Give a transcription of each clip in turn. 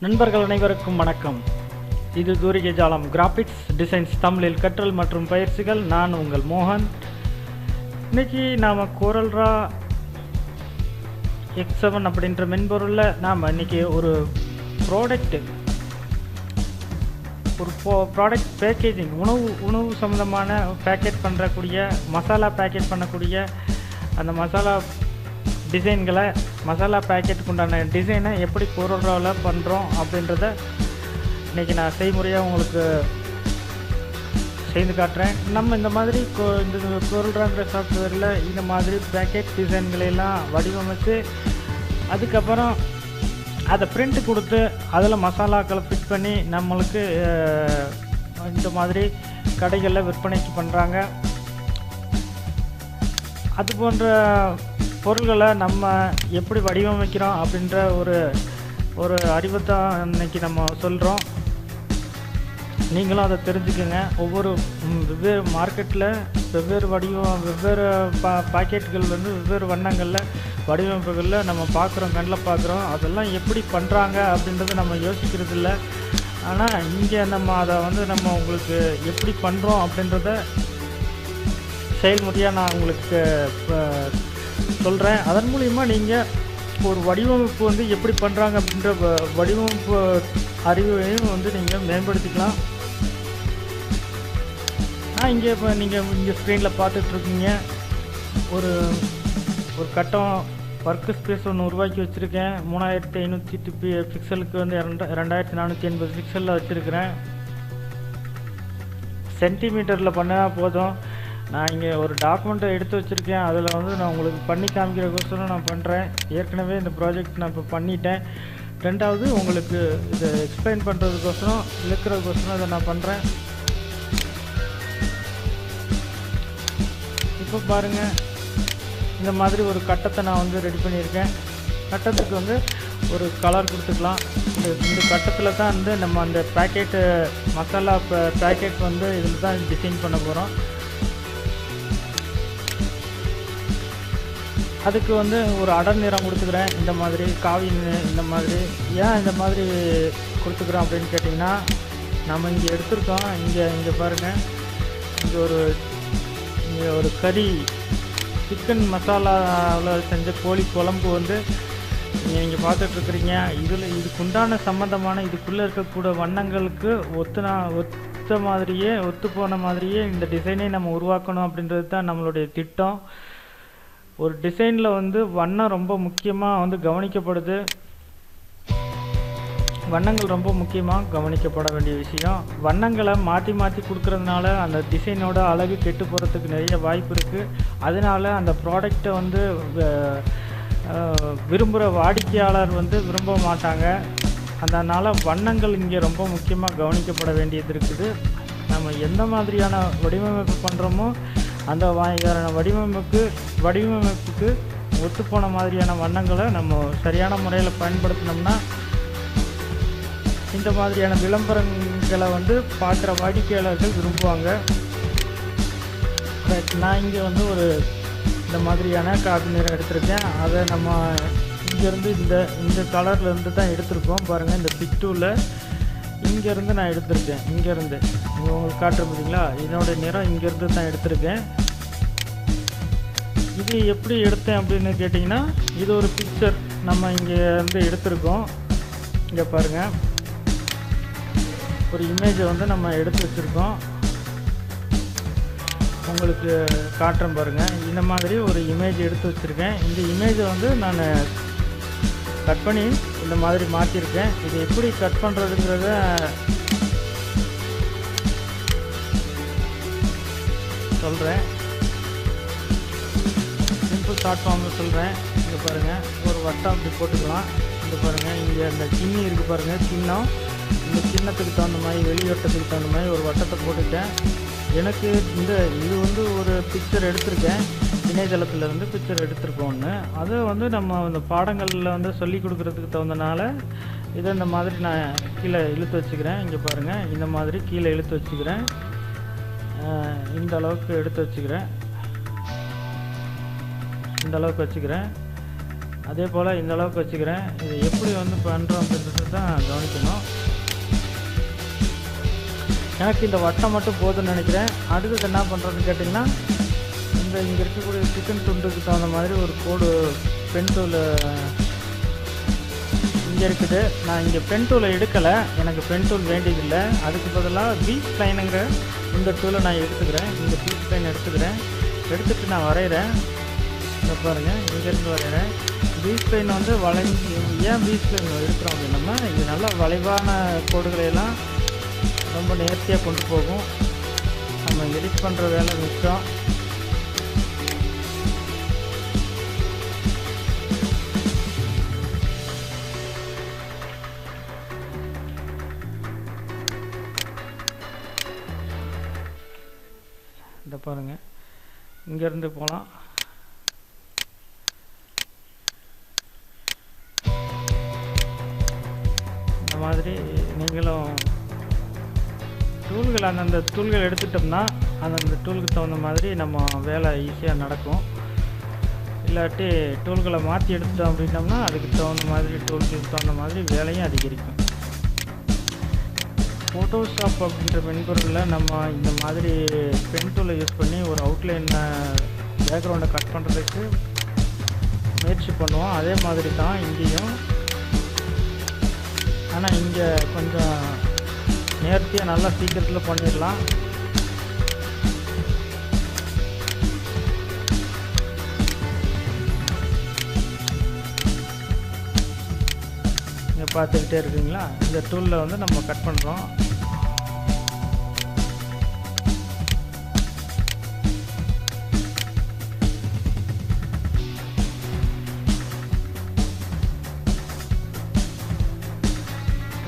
நண்பர்கள் அனைவருக்கும் வணக்கம். இது தூரிகை ஜாலம் கிராபிக்ஸ் டிசைன்ஸ் தமிழில் கற்றல் மற்றும் பயிற்சிகள். நான் உங்கள் மோகன். இன்னைக்கு நாம் கோரல்ரா X7 அப்படின்ற மென்பொருளில் நாம் இன்னைக்கு ஒரு ப்ராடக்ட் பேக்கேஜிங் உணவு சம்மந்தமான பேக்கெட் பண்ணுறக்கூடிய மசாலா பேக்கெட் பண்ணக்கூடிய அந்த மசாலா டிசைன்களை மசாலா பேக்கெட்டுக்கு உண்டான டிசைனை எப்படி கோரல்ராவில் பண்ணுறோம் அப்படின்றத இன்றைக்கி நான் செய்முறையாக உங்களுக்கு செய்து காட்டுறேன். நம்ம இந்த மாதிரி இந்த கோரல்ராங்கிற சாஃப்ட்வேரில் இந்த மாதிரி பேக்கெட் டிசைன்களெல்லாம் வடிவமைத்து அதுக்கப்புறம் அதை பிரிண்ட் கொடுத்து அதில் மசாலாக்களை ஃபிட் பண்ணி நம்மளுக்கு இந்த மாதிரி கடைகளில் விற்பனைக்கு பண்ணுறாங்க. அது போன்ற பொருள்களை நம்ம எப்படி வடிவமைக்கிறோம் அப்படின்ற ஒரு அறிவை தான் இன்றைக்கி நம்ம சொல்கிறோம். நீங்களும் அதை தெரிஞ்சுக்கோங்க. வெவ்வேறு மார்க்கெட்டில் வெவ்வேறு பாக்கெட்டுகள் வெவ்வேறு வண்ணங்களில் வடிவமைப்புகளில் நம்ம பார்க்குறோம், கண்ணில் பார்க்குறோம். அதெல்லாம் எப்படி பண்ணுறாங்க அப்படின்றத நம்ம யோசிக்கிறது இல்லை. ஆனால் இங்கே நம்ம அதை நம்ம உங்களுக்கு எப்படி பண்ணுறோம் அப்படின்றத செயல்முறையாக நான் உங்களுக்கு சொல்கிறேன். அதன் மூலிமா நீங்கள் ஒரு வடிவமைப்பு எப்படி பண்ணுறாங்க அப்படின்ற வடிவமைப்பு அறிவையும் நீங்கள் மேம்படுத்திக்கலாம். இங்கே இப்போ நீங்கள் ஸ்க்ரீனில் பார்த்துட்ருக்கீங்க. ஒரு கட்டம் ஒர்க்கு ஸ்பேஸ் ஒன்று உருவாக்கி வச்சுருக்கேன். 3508 பிக்சலுக்கு 2480 பிக்சலில் வச்சுருக்கிறேன். சென்டிமீட்டரில் பண்ணால் போதும். நான் இங்கே ஒரு டாக்குமெண்ட்டை எடுத்து வச்சுருக்கேன். அதில் நான் உங்களுக்கு பண்ணி காமிக்கிறதுக்கோசரம் நான் பண்ணுறேன். ஏற்கனவே இந்த ப்ராஜெக்ட் நான் இப்போ பண்ணிட்டேன். ரெண்டாவது உங்களுக்கு இதை எக்ஸ்பிளைன் பண்ணுறதுக்கோசரம் இழுக்கிறதுக்கோசரம் இதை நான் பண்ணுறேன். இப்போ பாருங்கள், இந்த மாதிரி ஒரு கட்டத்தை நான் ரெடி பண்ணியிருக்கேன். கட்டத்துக்கு ஒரு கலர் கொடுத்துக்கலாம். இந்த கட்டத்தில் தான் நம்ம அந்த பேக்கெட்டு மசாலா பேக்கெட் இதில் தான் டிசைன் பண்ண போகிறோம். அதுக்கு ஒரு அடர் நிறம் கொடுத்துக்கிறேன். இந்த மாதிரி காவி இந்த மாதிரி. ஏன் இந்த மாதிரி கொடுத்துக்கிறோம் அப்படின்னு கேட்டிங்கன்னா, நம்ம இங்கே எடுத்துருக்கோம். இங்கே பாருங்கள், இங்கே ஒரு கறி சிக்கன் மசாலாவில் செஞ்ச கோழி குழம்பு நீங்கள் பார்த்துட்ருக்குறீங்க. இதுக்கு உண்டான சம்மந்தமான இதுக்குள்ளே இருக்கக்கூடிய வண்ணங்களுக்கு ஒத்து போன மாதிரியே இந்த டிசைனை நம்ம உருவாக்கணும் அப்படின்றது தான் நம்மளுடைய திட்டம். ஒரு டிசைனில் வண்ணம் ரொம்ப முக்கியமாக கவனிக்கப்படுது. வண்ணங்கள் ரொம்ப முக்கியமாக கவனிக்கப்பட வேண்டிய விஷயம். வண்ணங்களை மாற்றி கொடுக்கறதுனால அந்த டிசைனோட அழகு கெட்டு போகிறதுக்கு நிறைய வாய்ப்பு இருக்குது. அதனால் அந்த ப்ராடக்டை விரும்புகிற வாடிக்கையாளர் விரும்ப மாட்டாங்க. அதனால் வண்ணங்கள் இங்கே ரொம்ப முக்கியமாக கவனிக்கப்பட வேண்டியது இருக்குது. நம்ம எந்த மாதிரியான வடிவமைப்பு பண்ணுறோமோ அந்த வடிவமைப்புக்கு ஒத்துப்போன மாதிரியான வண்ணங்களை நம்ம சரியான முறையில் பயன்படுத்தினோம்னா இந்த மாதிரியான விளம்பரங்களை பார்க்குற வாடிக்கையாளர்கள் விரும்புவாங்க. நான் இங்கே இந்த மாதிரியான காபி நிறம் எடுத்திருக்கேன். அதை நம்ம இங்கேருந்து இந்த கலர்லேருந்து தான் எடுத்திருக்கோம். பாருங்கள், இந்த பிக்டூவில் இங்கேருந்து நான் எடுத்திருக்கேன். இங்கேருந்து உங்களுக்கு காட்டுற பார்த்தீங்களா, இதனோட நிறம் இங்கேருந்து தான் எடுத்திருக்கேன். இது எப்படி எடுத்தேன் அப்படின்னு கேட்டிங்கன்னா, இது ஒரு பிக்சர் நம்ம இங்கேருந்து எடுத்திருக்கோம். இங்கே பாருங்கள், ஒரு இமேஜை நம்ம எடுத்து வச்சுருக்கோம். உங்களுக்கு காட்டுறேன் பாருங்கள். இந்த மாதிரி ஒரு இமேஜ் எடுத்து வச்சுருக்கேன். இந்த இமேஜை நான் கட் பண்ணி இந்த மாதிரி மாற்றிருக்கேன். இது எப்படி கட் பண்ணுறதுங்கிறத சொல்கிறேன். சிம்பிள் ஷார்ட் ஃபார்மில் சொல்கிறேன். இங்கே பாருங்கள், ஒரு வட்டம் அப்படி போட்டுக்கலாம். இங்கே பாருங்கள், இங்கே அந்த சின்னி இருக்குது பாருங்கள், சின்னம். இந்த சின்னத்துக்கு தகுந்த மாதிரி வெளிவட்டத்துக்கு தகுந்த மாதிரி ஒரு வட்டத்தை போட்டுக்கிட்டேன். எனக்கு இது ஒரு பிக்சர் எடுத்திருக்கேன். இணையதளத்திலேருந்து பிக்சர் எடுத்திருக்கோம் ஒன்று. அதை நம்ம இந்த பாடங்களில் சொல்லி கொடுக்குறதுக்கு தகுந்தனால இதை இந்த மாதிரி நான் கீழே இழுத்து வச்சுக்கிறேன். இங்கே பாருங்கள், இந்த மாதிரி கீழே இழுத்து வச்சுக்கிறேன். இந்த அளவுக்கு எடுத்து வச்சுக்கிறேன். இந்த அளவுக்கு வச்சுக்கிறேன். அதே போல் இந்த அளவுக்கு வச்சுக்கிறேன். இது எப்படி வந்து பண்ணுறோம் அப்படின்றது தான் கவனிக்கணும். எனக்கு இந்த வட்டம் மட்டும் போதும்னு நினைக்கிறேன். அடுத்தது என்ன பண்ணுறதுன்னு கேட்டிங்கன்னா, இங்கே இருக்கக்கூடிய சிக்கன் துண்டுக்கு தகுந்த மாதிரி ஒரு கோடு பென் டூல் இங்கே இருக்குது. நான் இங்கே பென் டூலை எடுக்கலை, எனக்கு பென் டூல் வேண்டியதில்லை. அதுக்கு பதிலாக பீச் லைனுங்கிற இந்த டூலை நான் எடுத்துக்கிறேன். இந்த பீச் லைன் எடுத்துகிட்டு நான் வரைகிறேன். இங்கே பாருங்கள், இங்கேருந்து வரைகிறேன். பீச் லைன் வந்து ஏன் பீச் லைன் எடுக்கிறோம் அப்படின்னா, இது நல்லா வளைவான கோடுகளையெல்லாம் ரொம்ப நேர்த்தியாக கொண்டு போகும். நம்ம எடிட் பண்ணுற வேலை மிச்சம். இந்த பாருங்கள், இங்கேருந்து போகலாம். இந்த மாதிரி நீங்களும் டூல்கள் அந்தந்த டூல்கள் எடுத்துட்டோம்னா அந்தந்த டூலுக்கு தகுந்த மாதிரி நம்ம வேலை ஈஸியாக நடக்கும். இல்லாட்டி டூல்களை மாற்றி எடுத்துட்டோம் அப்படின்னோம்னா அதுக்கு தகுந்த மாதிரி டூல்களுக்கு தகுந்த மாதிரி வேலையும் அதிகரிக்கும். ஃபோட்டோஷாப் அப்படின்ற மென்பொருளில் நம்ம இந்த மாதிரி பென் டூலை யூஸ் பண்ணி ஒரு அவுட்லைனை பேக்ரவுண்டை கட் பண்ணுறதுக்கு முயற்சி பண்ணுவோம். அதே மாதிரி தான் இங்கேயும். ஆனால் இங்கே கொஞ்சம் நேர்த்தியாக நல்லா சீக்கிரத்தில் பண்ணிடலாம். இங்கே பார்த்துக்கிட்டே இருக்குங்களா, இந்த டூலில் வந்து நம்ம கட் பண்ணுறோம்.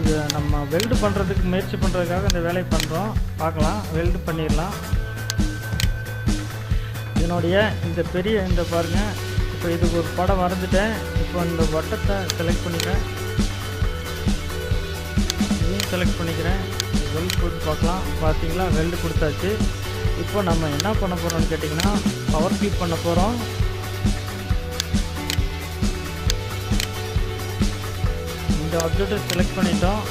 இது நம்ம வெல்டு பண்ணுறதுக்கு முயற்சி பண்ணுறதுக்காக இந்த வேலையை பண்ணுறோம். பார்க்கலாம், வெல்டு பண்ணிடலாம். இதனுடைய இந்த பாருங்கள், இப்போ இதுக்கு ஒரு படம் வரைஞ்சிட்டேன். இப்போ இந்த வட்டத்தை செலக்ட் பண்ணிக்கிறேன், இதையும் செலக்ட் பண்ணிக்கிறேன். வெல்டு கொடுத்து பார்க்கலாம். பார்த்தீங்களா, வெல்டு கொடுத்தாச்சு. இப்போ நம்ம என்ன பண்ண போகிறோம்னு கேட்டிங்கன்னா, பவர் கிளிக் பண்ண போகிறோம். இந்த ஆப்ஜெக்டை செலக்ட் பண்ணிட்டோம்.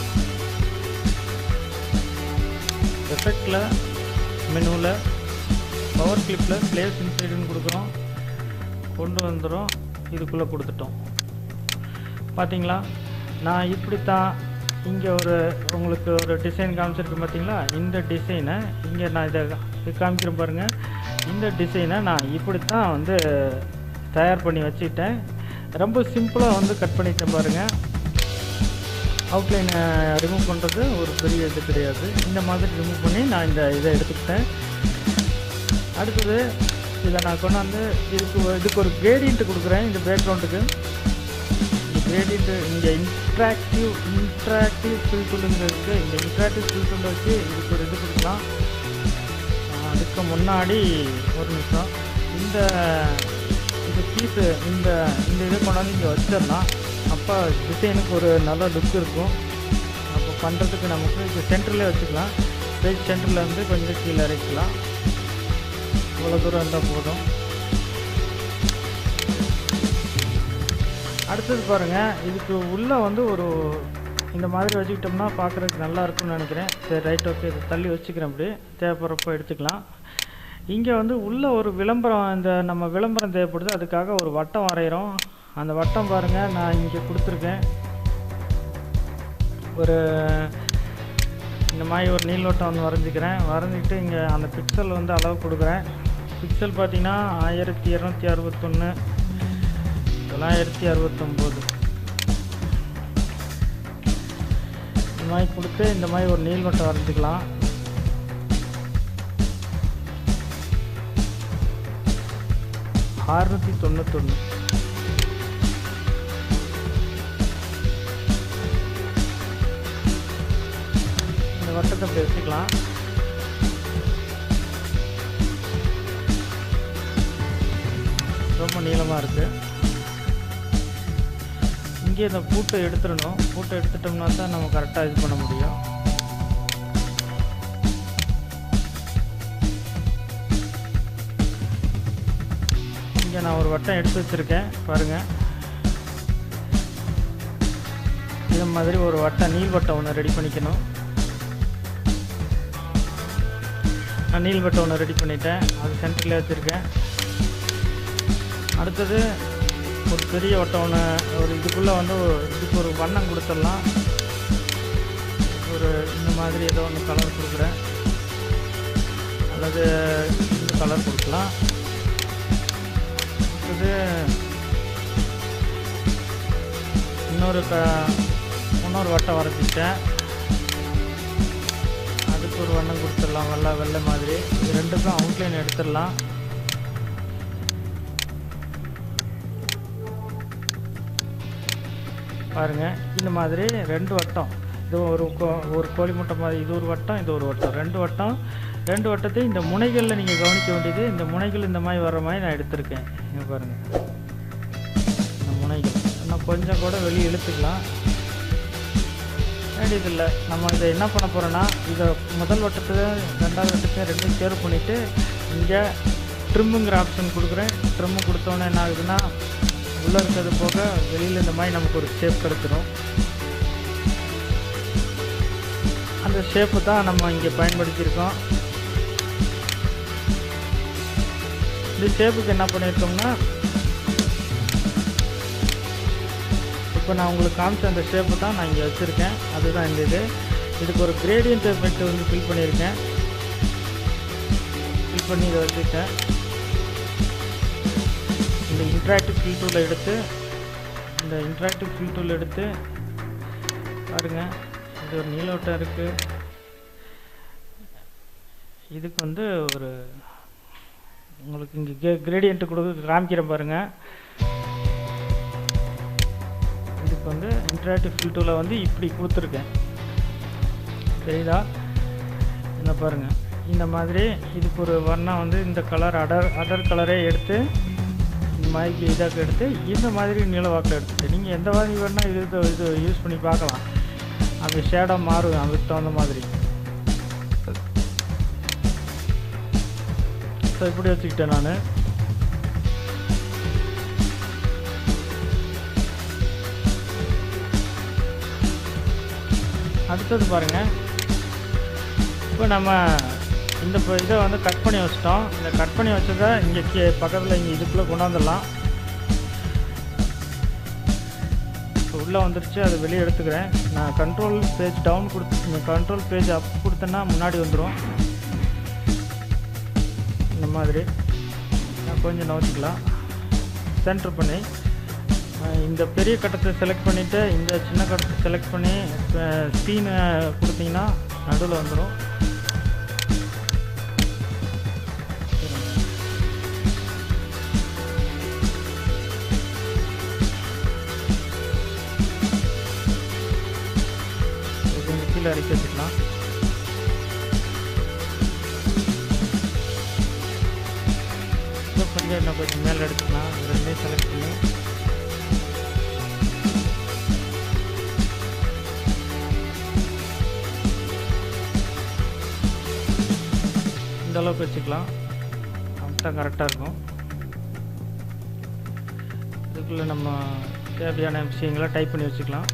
எஃபெக்டில் மெனுவில் பவர் கிளிப்பில் பிளேஸ் இன்சைடுன்னு கொடுக்குறோம். கொண்டு வந்துடும், இதுக்குள்ளே கொடுத்துட்டோம். பார்த்தீங்களா, நான் இப்படித்தான் இங்கே உங்களுக்கு ஒரு டிசைன் காமிச்சிருக்கு பார்த்தீங்களா. இந்த டிசைனை இங்கே நான் இதை காமிக்கிறேன் பாருங்கள். இந்த டிசைனை நான் இப்படித்தான் வந்து தயார் பண்ணி வச்சுக்கிட்டேன். ரொம்ப சிம்பிளாக வந்து கட் பண்ணிட்டேன் பாருங்கள். அவுட்லைனை ரிமூவ் பண்ணுறது ஒரு பெரிய இது கிடையாது. இந்த மாதிரி ரிமூவ் பண்ணி நான் இதை எடுத்துக்கிட்டேன். அடுத்தது இதை நான் கொண்டாந்து இதுக்கு ஒரு கிரேடியன்ட் கொடுக்குறேன். இந்த பேக்ரவுண்டுக்கு இந்த கிரேடியன்ட்டு இங்கே இன்ட்ராக்டிவ் ஃபில் டூலுங்க இருக்குது. இந்த இன்ட்ராக்டிவ் ஃபில் டூல் வச்சு இதுக்கு ஒரு இது கொடுக்கலாம். அதுக்கு முன்னாடி ஒரு நிமிஷம் இந்த பீஸு இந்த இதை கொண்டாந்து இங்கே வச்சிடலாம். அப்போ டிசைனுக்கு ஒரு நல்ல லுக் இருக்கும். அப்போ பண்ணுறதுக்கு நமக்கு இது சென்டரில் வச்சுக்கலாம். பேஜ் சென்டரில் வந்து கொஞ்சம் கீழே இறக்கலாம். இவ்வளோ தூரம் இருந்தால் போதும். அடுத்தது பாருங்கள், இதுக்கு உள்ளே வந்து இந்த மாதிரி வச்சுக்கிட்டோம்னா பார்க்குறதுக்கு நல்லா இருக்கும்னு நினைக்கிறேன். சரி, ரைட், ஓகே, இதை தள்ளி வச்சுக்கிறேன். அப்படி தேவைப்படுறப்போ எடுத்துக்கலாம். இங்கே வந்து உள்ளே ஒரு விளம்பரம், நம்ம விளம்பரம் தேவைப்படுது. அதுக்காக ஒரு வட்டம் வரைகிறோம். அந்த வட்டம் பாருங்கள், நான் இங்கே கொடுத்துருக்கேன். இந்த மாதிரி ஒரு நீள்வட்டம் வந்து வரைஞ்சிக்கிட்டு இங்கே அந்த பிக்சல் வந்து அளவு கொடுக்குறேன். பிக்சல் பார்த்தீங்கன்னா 1261 969 இந்த மாதிரி கொடுத்து இந்த மாதிரி ஒரு நீள்வட்டம் வரைஞ்சிக்கலாம். $691 இந்த வட்டத்தை அப்படி வச்சுக்கலாம். ரொம்ப நீளமாக இருக்குது. இங்கே இந்த பூட்டை எடுத்துடணும். பூட்டை எடுத்துட்டோம்னா தான் நம்ம கரெக்டாக இது பண்ண முடியும். இங்கே நான் ஒரு வட்டம் எடுத்து வச்சுருக்கேன் பாருங்கள். இதே மாதிரி ஒரு வட்டம் நீள்வட்டம் ஒன்று ரெடி பண்ணிக்கணும். நான் நீள்வட்டம் ஒன்று ரெடி பண்ணிட்டேன், அது சென்டரில் வச்சுருக்கேன். அடுத்தது ஒரு பெரிய வட்டம் ஒன்று, ஒரு இதுக்குள்ளே வந்து இதுக்கு ஒரு வண்ணம் கொடுத்துடலாம். ஒரு இந்த மாதிரி ஏதோ ஒன்று கலர் கொடுக்குறேன், அல்லது இந்த கலர் கொடுக்கலாம். அடுத்தது இன்னொரு வட்டம் வரைஞ்சிட்டேன், அதுக்கு ஒரு வண்ணம் கொடுத்துடலாம், வெள்ளை மாதிரி. இது ரெண்டுக்கும் அவுட்லைன் எடுத்துடலாம். பாருங்கள், இந்த மாதிரி 2 வட்டம், இது ஒரு கோழி முட்டை மாதிரி, இது ஒரு வட்டம், இது ஒரு வட்டம், 2 வட்டம். 2 வட்டத்தை இந்த முனைகளில் நீங்கள் கவனிக்க வேண்டியது, இந்த முனைகள் இந்த மாதிரி வர்ற மாதிரி நான் எடுத்திருக்கேன். இங்கே பாருங்கள், இந்த முனைகள் இன்னும் கொஞ்சம் கூட வெளியே இழுத்துக்கலாம், வேண்டியதில்லை. நம்ம இதை என்ன பண்ண போகிறோன்னா, இதை முதல் வட்டத்தை 2வது வட்டத்தை 2ம் சேர் பண்ணிவிட்டு இங்கே ட்ரிம்முங்கிற ஆப்ஷன் கொடுக்குறேன். ட்ரிம்மு கொடுத்தோன்னே என்ன ஆகுதுன்னா, உள்ளே இருக்கிறது போக வெளியில் இந்த மாதிரி நமக்கு ஒரு ஷேப் கிடைச்சிடும். அந்த ஷேப்பு தான் நம்ம இங்கே பயன்படுத்தியிருக்கோம். இந்த ஷேப்புக்கு என்ன பண்ணியிருக்கோம்னா, இப்போ நான் உங்களுக்கு காமிச்ச அந்த ஷேப்பு தான் நான் இங்கே வச்சுருக்கேன், அதுதான் இந்த இதுக்கு ஒரு கிரேடியன்ட் எஃபெக்ட் வந்து ஃபில் பண்ணியிருக்கேன். ஃபில் பண்ணி இதை வச்சுருக்கேன். இந்த இன்ட்ராக்டிவ் ஃபில் டூல் எடுத்து பாருங்கள், இது ஒரு நீலவட்டம் இருக்குது. இதுக்கு வந்து ஒரு உங்களுக்கு இங்கே கிரேடியன்ட் கொடுக்க காமிக்கிறேன் பாருங்கள். இதுக்கு வந்து இன்ட்ராக்டிவ் ஃபில் டூலை வந்து இப்படி கொடுத்துருக்கேன், சரிதா? என்ன பாருங்கள், இந்த மாதிரி இதுக்கு ஒரு வண்ணம் வந்து இந்த கலர் அடர் கலரே எடுத்து இந்த மாதிரி இதாக எடுத்து இந்த மாதிரி நீளவாக்கில் எடுத்துட்டு நீங்கள் எந்த மாதிரி வேணால் இது யூஸ் பண்ணி பார்க்கலாம். அந்த ஷேடாக மாறும் அதுக்கு தகுந்த மாதிரி. ஸோ இப்படி வச்சுக்கிட்டேன் நான். அடுத்தது பாருங்கள், இப்போ நம்ம இந்த இதை வந்து கட் பண்ணி வச்சிட்டோம். இந்த கட் பண்ணி வச்சதை இங்கே பக்கத்தில் இங்கே இதுக்குள்ளே கொண்டாந்துடலாம். இப்போ உள்ளே வந்துருச்சு, அது வெளியே எடுத்துக்கிறேன். நான் கண்ட்ரோல் பேஜ் டவுன் கொடுத்து கண்ட்ரோல் பேஜ் அப் கொடுத்தேன்னா முன்னாடி வந்துடும். இந்த மாதிரி நான் கொஞ்சம் நோச்சிக்கலாம், சென்டர் பண்ணி இந்த பெரிய கட்டத்தை செலக்ட் பண்ணிவிட்டு இந்த சின்ன கட்டத்தை செலக்ட் பண்ணி சீனை கொடுத்தீங்கன்னா நடுவில் வந்துடும். கீழே அடிக்க வச்சுக்கலாம். கொஞ்சம் இன்னும் கொஞ்சம் மேலே எடுத்துக்கலாம். ரெண்டே செலக்ட் பண்ணி இந்த அளவுக்கு வச்சுக்கலாம், அப்போ கரெக்டாக இருக்கும். இதுக்குள்ளே நம்ம தேவையான விஷயங்களை டைப் பண்ணி வச்சுக்கலாம்.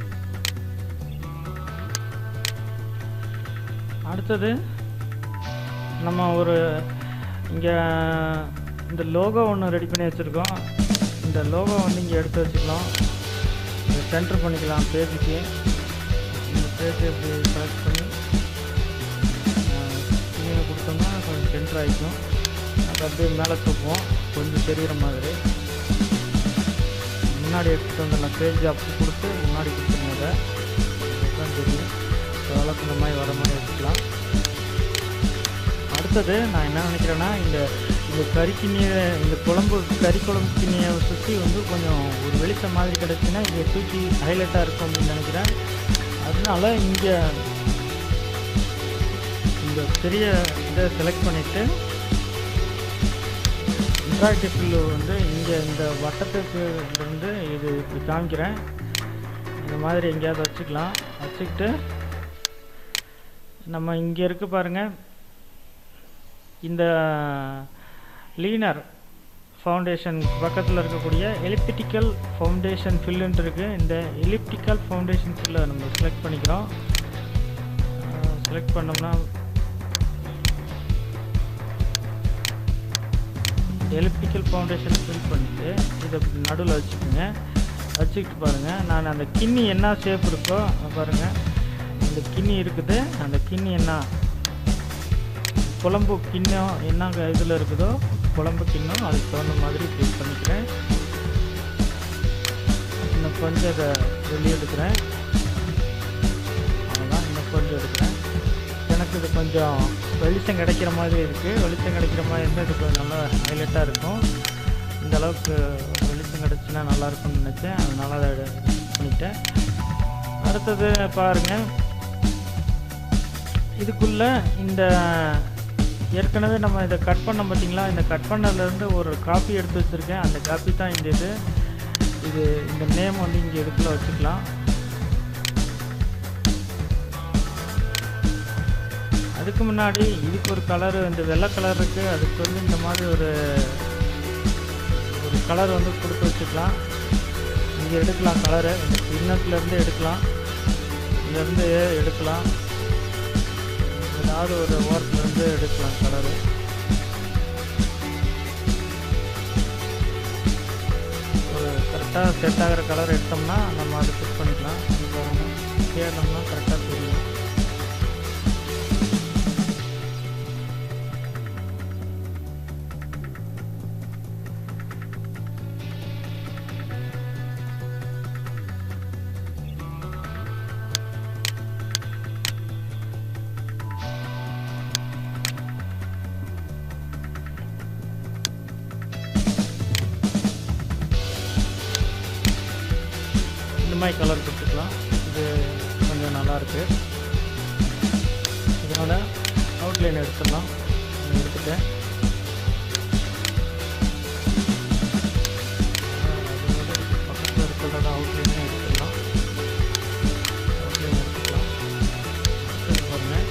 அடுத்தது நம்ம ஒரு இங்கே இந்த லோகோ ஒன்று ரெடி பண்ணி வச்சுருக்கோம். இந்த லோகோ வந்து இங்கே எடுத்து வச்சுக்கலாம், இதை சென்டர் பண்ணிக்கலாம் பேஜுக்கு. இந்த பேஜ் இப்படி செலக்ட் பண்ணி கீழே கொடுத்தோம்னா கொஞ்சம் சென்டர் ஆகிக்கும். அது அப்படியே மேலே தூக்குவோம் கொஞ்சம் தெரிகிற மாதிரி. முன்னாடி எடுத்துகிட்டு வந்துடலாம், பேஜ் அப்படி கொடுத்து முன்னாடி கொடுத்துருங்க. அதை அதுதான் தெரியும், ஓரளவுக்கு இந்த மாதிரி வர மாதிரி வச்சுக்கலாம். அடுத்தது நான் என்ன நினைக்கிறேன்னா, இந்த கறிக்கிண்ணியை இந்த கறி குழம்பு கிண்ணியை சுற்றி வந்து கொஞ்சம் ஒரு வெளிச்சம் மாதிரி கிடச்சின்னா இங்கே தூக்கி ஹைலைட்டாக இருக்கும் அப்படின்னு நினைக்கிறேன். அதனால இங்கே இந்த பெரிய இதை செலக்ட் பண்ணிவிட்டு இன்ட்ராக்டிவ் ஃபில் வந்து இங்கே இந்த வட்டத்துக்கு வந்து இது இப்படி காமிக்கிறேன். இந்த மாதிரி எங்கேயாவது வச்சுக்கலாம். வச்சுக்கிட்டு நம்ம இங்கே இருக்குது பாருங்கள், இந்த லீனர் ஃபவுண்டேஷன் பக்கத்தில் இருக்கக்கூடிய எலிப்டிக்கல் ஃபவுண்டேஷன் ஃபில்லுன்ட்டு இருக்குது. இந்த எலிப்டிக்கல் ஃபவுண்டேஷன் ஃபில்லை நம்ம செலக்ட் பண்ணிக்கிறோம். செலக்ட் பண்ணோம்னா எலிப்டிக்கல் ஃபவுண்டேஷன் ஃபில் பண்ணிவிட்டு இதை நடுவில் வச்சுக்கோங்க. வச்சுக்கிட்டு பாருங்கள், நான் அந்த கிண்ணி என்ன ஷேப் இருக்கோ பாருங்கள், இந்த கிண்ணி இருக்குது, அந்த கிண்ணி என்ன குழம்பு கிண்ணம் என்ன இதில் இருக்குதோ குழம்பு கிண்ணம் அதுக்கு தகுந்த மாதிரி ஃபில் பண்ணிக்கிறேன். இன்னும் கொஞ்சம் அதை வெளியே எடுக்கிறேன். அவ்வளோதான், இன்னும் கொஞ்சம் எடுக்கிறேன். எனக்கு இது கொஞ்சம் வெளிச்சம் கிடைக்கிற மாதிரி இருக்குது. வெளிச்சம் கிடைக்கிற மாதிரி இருந்தால் இது கொஞ்சம் நல்லா ஹைலைட்டாக இருக்கும். இந்த அளவுக்கு வெளிச்சம் கிடச்சின்னா நல்லாயிருக்கும்னு நினச்சேன், அதனால் அதை பண்ணிட்டேன். அடுத்தது பாருங்கள், இதுக்குள்ளே இந்த ஏற்கனவே நம்ம இதை கட் பண்ணோம் பார்த்தீங்களா, இந்த கட் பண்ணதுலேருந்து ஒரு காப்பி எடுத்து வச்சுருக்கேன். அந்த காப்பி தான் இந்த இது இந்த நேம் வந்து இங்கே இதுக்குள்ளே வச்சுக்கலாம். அதுக்கு முன்னாடி இதுக்கு ஒரு கலரு, இந்த வெள்ளை கலர் இருக்குது, அதுக்கு வந்து இந்த மாதிரி ஒரு கலர் வந்து கொடுத்து வச்சுக்கலாம். இங்கே எடுக்கலாம் கலரு, இந்த கிண்ணத்துலேருந்து எடுக்கலாம், இங்கேருந்து எடுக்கலாம், ஏதாவது ஒரு ஓரத்துலேருந்து எடுக்கலாம் கலரு. ஒரு கரெக்டாக செட் ஆகிற கலர் எடுத்தோம்னா நம்ம அதை ஃபிட் பண்ணிக்கலாம். தேடணும்னா கரெக்டாக தெரியும். இந்த மாதிரி கலர் கொடுத்துக்கலாம். இது கொஞ்சம் நல்லாயிருக்கு. இதனால் அவுட்லைன் எடுத்துடலாம். எடுத்துட்டேன். பக்கத்தில் இருக்கிறத அவுட்லைனே எடுத்துடலாம். அவுட்லைன் எடுத்துக்கலாம். பாருங்கள்,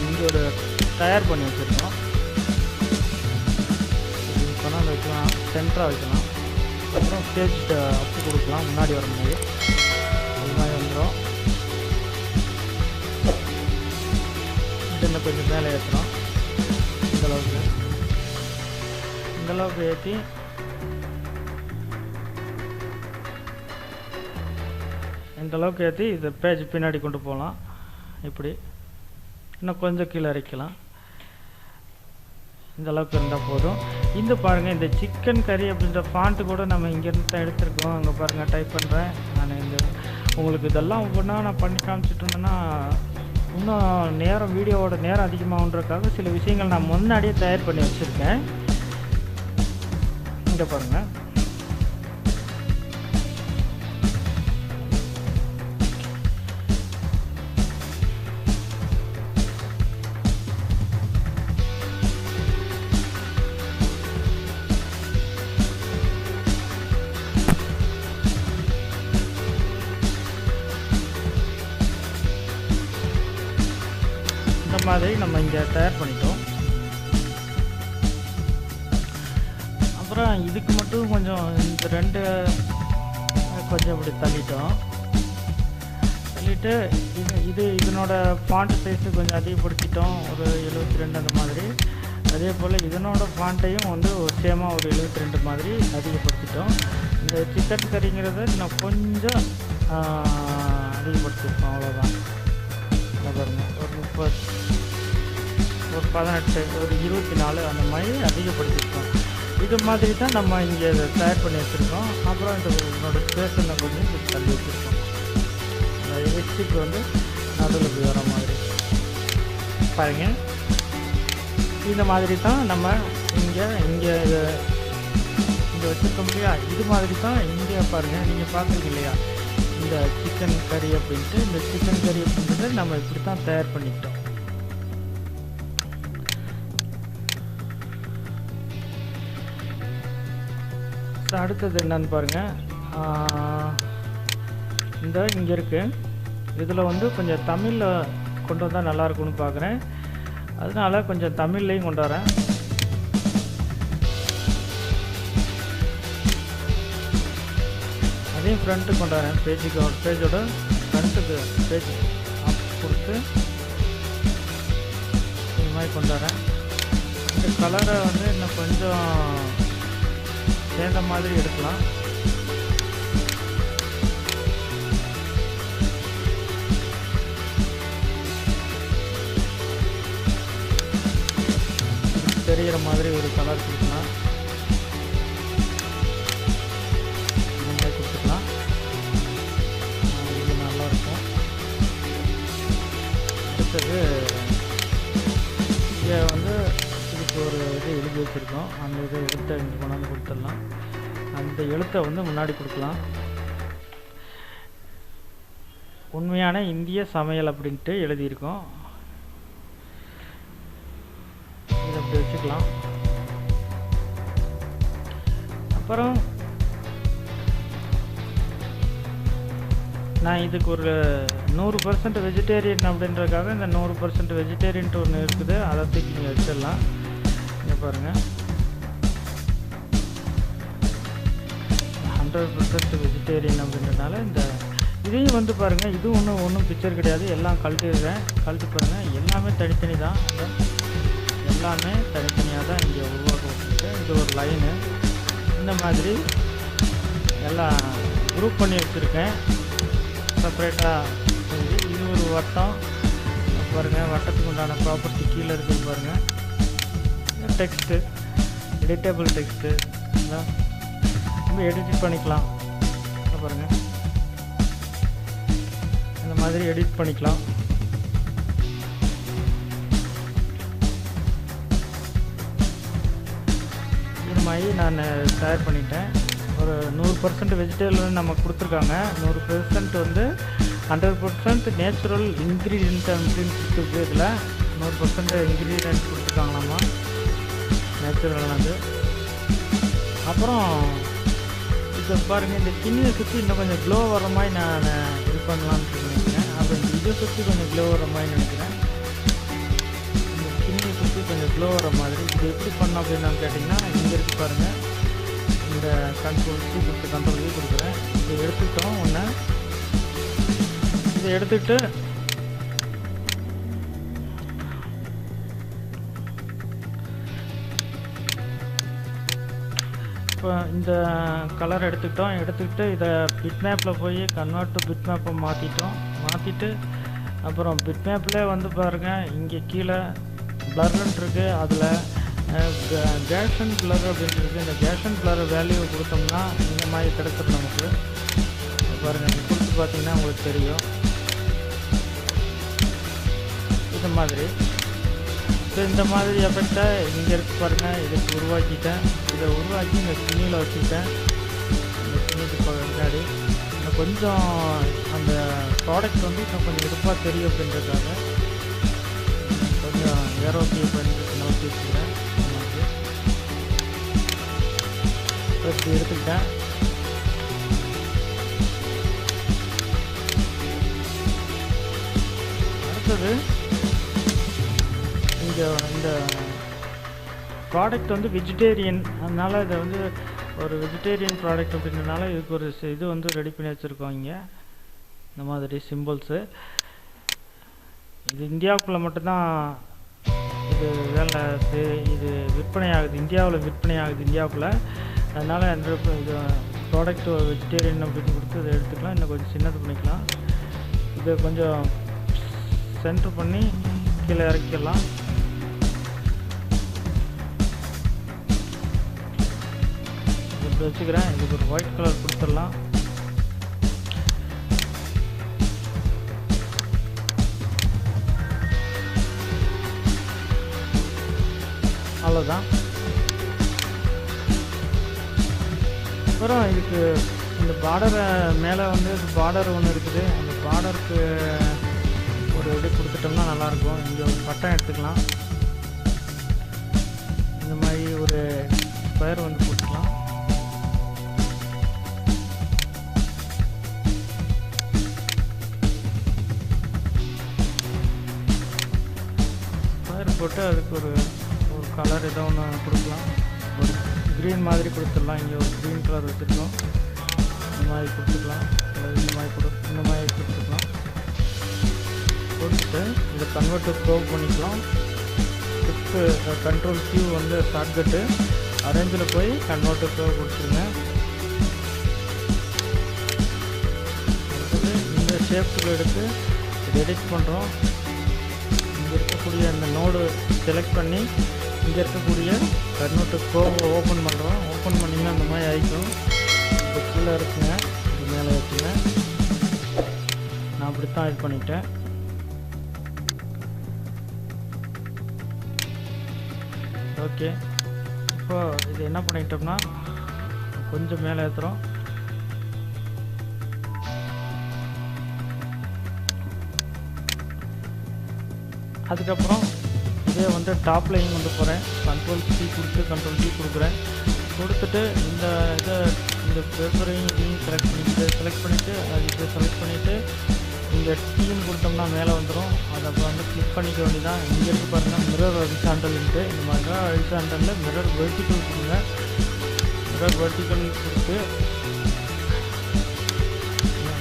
இங்கே ஒரு தயார் பண்ணி வச்சுருக்கோம். இது கொண்டாந்து வைக்கலாம், சென்டராக வைக்கலாம். அப்புறம் ஸ்டேஜ் அப்பு கொடுக்கலாம், முன்னாடி வரும்போது அது மாதிரி வந்துடும். இன்னும் கொஞ்சம் மேலே ஏற்றுறோம். இந்தளவுக்கு ஏற்றி இந்தளவுக்கு ஏற்றி இதை பேஜ் பின்னாடி கொண்டு போகலாம். இப்படி இன்னும் கொஞ்சம் கீழே இறக்கலாம். இந்த அளவுக்கு இருந்தால் போதும். இந்த பாருங்கள், இந்த சிக்கன் கறி அப்படின்ற ஃபாண்ட்டு கூட நம்ம இங்கேருந்து தான் எடுத்துருக்கோம். அங்கே பாருங்கள், டைப் பண்ணுறேன் நான். உங்களுக்கு இதெல்லாம் ஒவ்வொன்றா நான் பண்ணி காமிச்சிட்டு இருந்தேன்னா இன்னும் வீடியோவோட நேரம் அதிகமாகன்றதுக்காக சில விஷயங்கள் நான் முன்னாடியே தயார் பண்ணி வச்சுருக்கேன். இங்கே பாருங்கள், இந்த மாதிரி நம்ம இங்கே தயார் பண்ணிட்டோம். அப்புறம் இதுக்கு மட்டும் கொஞ்சம் இந்த ரெண்டு கொஞ்சம் இப்படி தள்ளிட்டோம். தள்ளிட்டு இதனோட ஃபாண்ட் சைஸு கொஞ்சம் அதிகப்படுத்திட்டோம், ஒரு 72 அந்த மாதிரி. அதே போல் இதனோட ஃபாண்ட்டையும் வந்து ஒரு சேமாக ஒரு 72 மாதிரி அதிகப்படுத்திட்டோம். இந்த சிக்கன் கறிங்கிறத இன்னும் கொஞ்சம் அதிகப்படுத்திருக்கோம், அவ்வளோதான். பாருங்கள், ஒரு 30, ஒரு 18, ஒரு 24 அந்த மாதிரி அதிகப்படுத்திருக்கோம். இது மாதிரி தான் நம்ம இங்கே இதை தயார் பண்ணி வச்சுருக்கோம். அப்புறம் இதனோட ஸ்பேஸில் கொஞ்சம் இது தள்ளி வச்சுருக்கோம். இந்த ஹெச்சுக்கு வந்து நடுவில் போய் வர மாதிரி பாருங்கள். இந்த மாதிரி தான் நம்ம இங்கே வச்சுருக்கோம் இல்லையா. இது மாதிரி தான் இங்கே பாருங்கள், நீங்கள் பார்க்குறீங்க இல்லையா, இந்த சிக்கன் கறி அப்படின்ட்டு. இந்த சிக்கன் கறி அப்படின்றத நம்ம இப்படி தான் தயார் பண்ணிக்கிட்டோம். அடுத்தது என்னன்னு பாருங்கள், இங்கே இருக்குது. இதில் வந்து கொஞ்சம் தமிழில் கொண்டு வந்தால் நல்லாயிருக்கும்னு பார்க்குறேன். அதனால் கொஞ்சம் தமிழ்லையும் கொண்டு வரேன். இதையும் ஃப்ரண்ட்டு கொண்டாடுறேன். பேஜோட ஃப்ரண்ட்டுக்கு பேஜ் ஆப் கொடுத்து இது மாதிரி கொண்டாடுறேன். இந்த கலரை வந்து இன்னும் கொஞ்சம் சேர்ந்த மாதிரி எடுக்கலாம். தெரிகிற மாதிரி ஒரு கலர் கொடுக்கலாம். இந்த மாதிரி கொடுத்துக்கலாம். இது நல்லாயிருக்கும். அடுத்தது இங்கே வந்து இதுக்கு ஒரு இது எழுதி வச்சுருக்கோம். அந்த இதை எழுத்தை இங்கே கொண்டாந்து கொடுத்துடலாம். அந்த எழுத்தை வந்து முன்னாடி கொடுக்கலாம். உண்மையான இந்திய சமையல் அப்படின்ட்டு எழுதியிருக்கோம். இதை அப்படி வச்சுக்கலாம். அப்புறம் நான் இதுக்கு ஒரு 100% வெஜிடேரியன் அப்படின்றதுக்காக இந்த 100% வெஜிடேரியன்ட்டு ஒன்று இருக்குது, அதை தூக்கி நீங்கள் வச்சிடலாம். இங்கே பாருங்கள், 100% வெஜிடேரியன் அப்படின்றதுனால இந்த இதையும் வந்து பாருங்கள், இது ஒன்றும் பிக்சர் கிடையாது. எல்லாம் கழட்டிடுறேன். கழட்டி பாருங்கள், எல்லாமே தனித்தனி தான். எல்லாமே தனித்தனியாக தான் இங்கே உருவாக்கப்பட்டிருக்கு. இது ஒரு லைனு. இந்த மாதிரி எல்லாம் குரூப் பண்ணி வச்சுருக்கேன் செப்பரேட்டாக. இது ஒரு வட்டம் பாருங்கள். வட்டத்துக்கு உண்டான ப்ராப்பர்ட்டி கீழே இருக்குது பாருங்கள். டெக்ஸ்ட்டு, எடிட்டபிள் டெக்ஸ்ட்டு நம்ம எடிட் பண்ணிக்கலாம். பாருங்கள், இந்த மாதிரி எடிட் பண்ணிக்கலாம். இது மாதிரி நான் தயார் பண்ணிட்டேன். ஒரு 100% வெஜிடபிள் நம்ம கொடுத்துருக்காங்க. 100% வந்து 100% நேச்சுரல் இன்க்ரீடியன்ட் அப்படின்னு கொடுத்துருக்கு. இதில் 100% இன்க்ரீடியன்ட் கொடுத்துருக்காங்களாமா, நேச்சுரலானது. அப்புறம் இப்போ பாருங்கள், இந்த கிண்ணியை சுற்றி இன்னும் கொஞ்சம் க்ளோ வர மாதிரி நான் இது பண்ணலான்னு நினைக்கிறேன். அப்புறம் இதை சுற்றி கொஞ்சம் க்ளோ வர மாதிரி நினைக்கிறேன். இந்த கிண்ணியை சுற்றி கொஞ்சம் க்ளோ வர மாதிரி இது எப்படி பண்ணோம் அப்படின்னு கேட்டிங்கன்னா, இங்கே இருக்கு பாருங்கள். இந்த கண்ட்ரோல் சி கொடுத்து கண்ட்ரோல் வி கொடுக்குறேன். இதை எடுத்துக்கிட்டோம். ஒன்று இதை எடுத்துக்கிட்டு இப்போ இந்த கலர் எடுத்துக்கிட்டு இதை பிட்மேப்பில் போய் கன்வெர்ட் டு பிட்மேப்பை மாற்றிட்டு அப்புறம் பிட்மேப்பில் வந்து பாருங்கள், இங்கே கீழே பிளர்ன்னு இருக்குது. அதில் கேஷன் பிளர் அப்படின்ட்டு இருக்குது. இந்த கேஷன் பிளர் வேல்யூ கொடுத்தோம்னா இந்த மாதிரி கிடைச்சிடும் நமக்கு. பாருங்கள், இங்கே கொடுத்து பார்த்தீங்கன்னா உங்களுக்கு தெரியும் இது மாதிரி. ஸோ இந்த மாதிரி எஃபெக்டை இங்கே இருக்கு பாருங்கள். இதுக்கு உருவாக்கிட்டேன். இதை உருவாக்கி இந்த துணியில் வச்சுக்கிட்டேன். இந்த துணிக்கு முன்னாடி இன்னும் கொஞ்சம் அந்த ப்ராடக்ட் வந்து இன்னும் கொஞ்சம் எடுப்பாக தெரியும் அப்படின்றதுக்காக கொஞ்சம் ஏரோக்கியை பண்ணிட்டு நோக்கி வச்சுக்கிறேன். இப்படி எடுத்துக்கிட்டேன். அடுத்தது இங்கே இந்த ப்ராடக்ட் வந்து வெஜிடேரியன், அதனால் இதை வந்து ஒரு வெஜிடேரியன் ப்ராடக்ட் அப்படின்றனால இதுக்கு ஒரு இது வந்து ரெடி பண்ணி வச்சுருக்கோம். இங்கே இந்த மாதிரி சிம்பிள்ஸு. இது இந்தியாவுக்குள்ளே மட்டும்தான் இது வேலை இது விற்பனை ஆகுது, இந்தியாவில் விற்பனை ஆகுது இந்தியாவுக்குள்ளே. அதனால் இந்த இது ப்ராடக்ட் வெஜிடேரியன் அப்படின்னு கொடுத்து இதை எடுத்துக்கலாம். இன்னும் கொஞ்சம் சின்னது பண்ணிக்கலாம். இதை கொஞ்சம் சென்டர் பண்ணி கீழே இறக்கிடலாம். இப்படி வச்சுக்கிறேன். இதுக்கு ஒரு ஒயிட் கலர் கொடுத்துடலாம். அவ்வளோதான். அப்புறம் இதுக்கு இந்த பார்டரை மேலே வந்து பார்டர் ஒன்று இருக்குது. அந்த பார்டருக்கு ஒரு இது கொடுத்துட்டோம்னா நல்லாயிருக்கும். இங்கே ஒரு பட்டம் எடுத்துக்கலாம். இந்த மாதிரி ஒரு ஸ்கொயர் வந்து போட்டுக்கலாம். ஸ்கொயர் போட்டு அதுக்கு ஒரு கலர் ஏதோ ஒன்று கொடுக்கலாம். ஒரு க்ரீன் மாதிரி கொடுத்துடலாம். இங்கே ஒரு க்ரீன் கலர் வச்சுருக்கோம். இந்த மாதிரி கொடுத்துக்கலாம், அல்லது இந்த மாதிரி கொடுத்துக்கலாம். கொடுத்துட்டு இந்த கன்வெர்ட்டர் ப்ரோவ் பண்ணிக்கலாம். ஷிஃப்ட்டு கண்ட்ரோல் Q வந்து ஷார்ட்கட்டு அரேஞ்சில் போய் கன்வெர்ட்டர் ப்ரோவ் கொடுத்துருங்க. அடுத்தது இந்த ஷேப்ஸில் எடுத்து எடிட் பண்ணுறோம். இங்கே இருக்கக்கூடிய அந்த நோடு செலக்ட் பண்ணி இங்கே இருக்கக்கூடிய கன்வெர்ட்டர் ப்ரோவை ஓப்பன் பண்ணுறோம். ஓப்பன் பண்ணிங்கன்னா அந்த மாதிரி ஆகிக்கும். இது கீழே இருக்குங்க, இது மேலே இருக்குங்க. நான் அப்படித்தான் இது பண்ணிட்டேன். ஓகே, இப்போ இது என்ன பண்ணிட்டோம்னா கொஞ்சம் மேலே ஏற்றுறோம். அதுக்கப்புறம் இதே வந்து டாப் லைன் கொண்டு போகிறேன். கண்ட்ரோல் C கொடுத்து கண்ட்ரோல் D கொடுக்குறேன். கொடுத்துட்டு இந்த பேப்பரையும் இதையும் செலக்ட் பண்ணிவிட்டு இதை செலக்ட் பண்ணிவிட்டு இங்கே டீம் கொடுத்தோம்னா மேலே வந்துடும். அதை அப்போ வந்து கிளிக் பண்ணிக்க வேண்டியதான். இங்கே இருக்கு பாருங்கள் மிரர் ஹரிசாண்டல்ன்ட்டு. இந்த மாதிரி ஹரிசாண்டலில் மிரர் வெர்டிக்கல் கொடுங்க. மிரர் வெர்டிக்கல் கொடுத்து